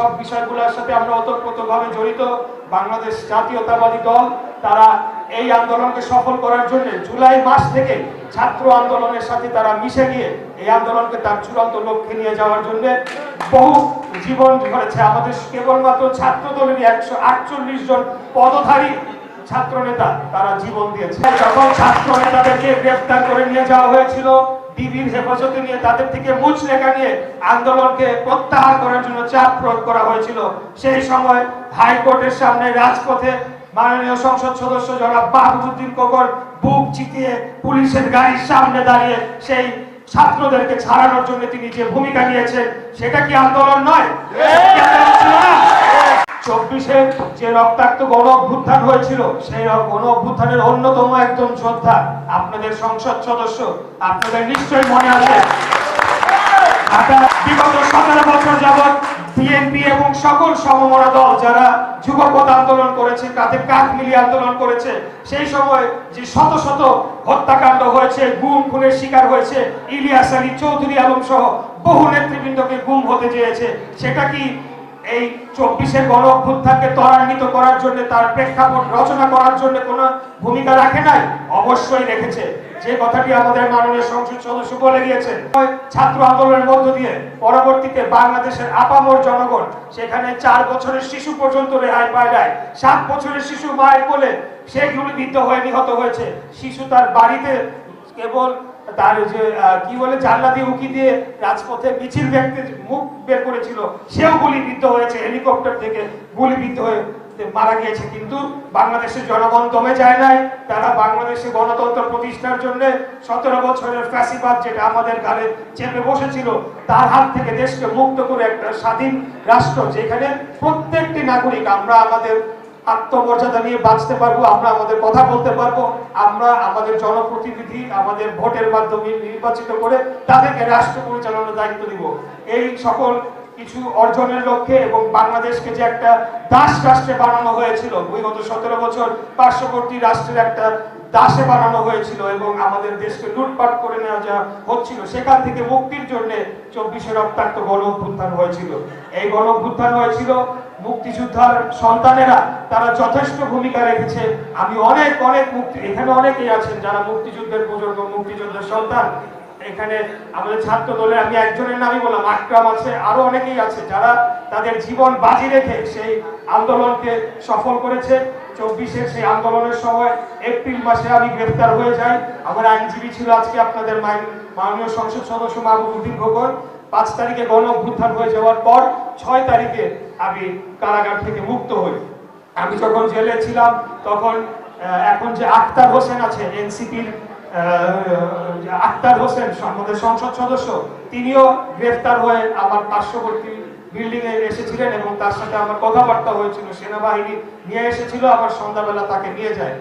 সব বিষয়গুলোর সাথে আমরা ওতপ্রোতভাবে জড়িত। বাংলাদেশ জাতীয়তাবাদী দল তারা এই আন্দোলনকে সফল করার জন্য জুলাই মাস থেকে ছাত্র আন্দোলনের সাথে তারা মিশে গিয়ে এই আন্দোলনকে তার চূড়ান্ত লক্ষ্যে নিয়ে যাওয়ার জন্য বহু জীবন করেছে। আমাদের কেবলমাত্র ছাত্র দলেরই 148 জন পদধারী ছাত্র নেতা তারা জীবন দিয়েছে। যখন ছাত্র নেতাদেরকে গ্রেফতার করে নিয়ে যাওয়া হয়েছিল, ডিবির হেফাজতে নিয়ে তাদের থেকে মুচলেখা নিয়ে আন্দোলনকে প্রত্যাহার করার জন্য চাপ প্রয়োগ করা হয়েছিল, সেই সময় হাইকোর্টের সামনে রাজপথে মাননীয় সংসদ সদস্য জনাব বাহাদুরউদ্দিন খোকন বুক চিতিয়ে পুলিশের গাড়ির সামনে দাঁড়িয়ে সেই ছাত্রদেরকে ছাড়ানোর জন্য তিনি যে ভূমিকা নিয়েছেন, সেটা কি আন্দোলন নয়? 24-এ যে রক্তাক্ত গণ অভ্যুত্থান হয়েছিল, সেই গণ অভ্যুত্থানের অন্যতম একজন যোদ্ধা আপনাদের সংসদ সদস্য, আপনাদের নিশ্চয়ই মনে আছে। বিগত 17 বছর যাবৎ বিএনপি এবং সকল সমমনা দল যারা যুগপৎ আন্দোলন করেছে, কাঁধে কাঁধ মিলিয়ে আন্দোলন করেছে, সেই সময় যে শত শত হত্যাকাণ্ড হয়েছে, গুম খুনের শিকার হয়েছে, ইলিয়াস আলী, চৌধুরী আলম সহ বহু নেতৃবৃন্দকে গুম হতে চেয়েছে, সেটা কি এই 24-এর গণ অভ্যুত্থানকে ত্বরান্বিত করার জন্য, তার প্রেক্ষাপট রচনা করার জন্য কোনো ভূমিকা রাখে নাই? অবশ্যই রেখেছে। যে কথাটি আমাদের মাননীয় সংসদ সদস্য বলে গিয়েছেন, ছাত্র আন্দোলনের মধ্য দিয়ে পরবর্তীতে বাংলাদেশের আপামর জনগণ সেখানে 4 বছরের শিশু পর্যন্ত রেহাই পায় নাই। 7 বছরের শিশু মায়ের কোলে সে গুলিবিদ্ধ হয়ে নিহত হয়েছে। শিশু তার বাড়িতে কেবল তার যে কি বলে জানলা দিয়ে উকি দিয়ে রাজপথে মিছিল দেখতে মুখ বের করেছিল, সেও গুলিবিদ্ধ হয়েছে, হেলিকপ্টার থেকে গুলিবিদ্ধ হয়ে মারা গিয়েছে। কিন্তু বাংলাদেশের জনগণ দমে যায় নাই। তারা বাংলাদেশে গণতন্ত্র প্রতিষ্ঠার জন্য 17 বছরের ফ্যাসিবাদ যেটা আমাদের ঘাড়ে চেপে বসেছিল, তার হাত থেকে দেশকে মুক্ত করে একটা স্বাধীন রাষ্ট্র, যেখানে প্রত্যেকটি নাগরিক আমরা আমাদের আত্মমর্যাদা নিয়ে বাঁচতে পারবো, আমরা আমাদের কথা বলতে পারবো, আমরা আমাদের জনপ্রতিনিধি আমাদের ভোটের মাধ্যমে নির্বাচিত করে তাদেরকে রাষ্ট্র পরিচালনার দায়িত্ব দিব। এই সকল কিছু অর্জনের লক্ষ্যে এবং বাংলাদেশকে যে একটা দাস রাষ্ট্রে বানানো হয়েছিল, বিগত 17 বছর পার্শ্ববর্তী রাষ্ট্রের একটা দাসে বানানো হয়েছিল এবং আমাদের দেশকে লুটপাট করে নেওয়া যা হচ্ছিল, সেখান থেকে মুক্তির জন্য 24-এ রক্তাক্ত গণ অভ্যুত্থান হয়েছিল। এই গণ অভ্যুত্থান হয়েছিল মুক্তিযোদ্ধার সন্তানেরা, তারা যথেষ্ট ভূমিকা রেখেছে। আমি অনেক এখানে অনেকেই আছেন যারা মুক্তিযুদ্ধের প্রজন্ম, মুক্তিযোদ্ধার সন্তান। এখানে আমাদের ছাত্র দলে আমি একজনের নামই বললাম, আকরাম আছে, আরো অনেকেই আছে যারা তাদের জীবন বাজি রেখে সেই আন্দোলনকে সফল করেছে। 24-এর সেই আন্দোলনের সময় এপ্রিল মাসে আমি গ্রেফতার হয়ে যাই। আমার আইনজীবী ছিল আজকে আপনাদের মাননীয় সংসদ সদস্য বাহাদুরউদ্দিন খোকন। 5 তারিখে গণ অভ্যুত্থান হয়ে যাওয়ার পর 6 তারিখে আমি কারাগার থেকে মুক্ত হই। আমি যখন জেলে ছিলাম তখন এখন যে আক্তার হোসেন আছে, এনসিপির আক্তার হোসেন আমাদের সংসদ সদস্য, তিনিও গ্রেফতার হয়ে আমার পার্শ্ববর্তী বিল্ডিং এ এসেছিলেন এবং তার সাথে আমার কথাবার্তা হয়েছিল। সেনাবাহিনী নিয়ে এসেছিল, আবার সন্ধ্যাবেলা তাকে নিয়ে যায়।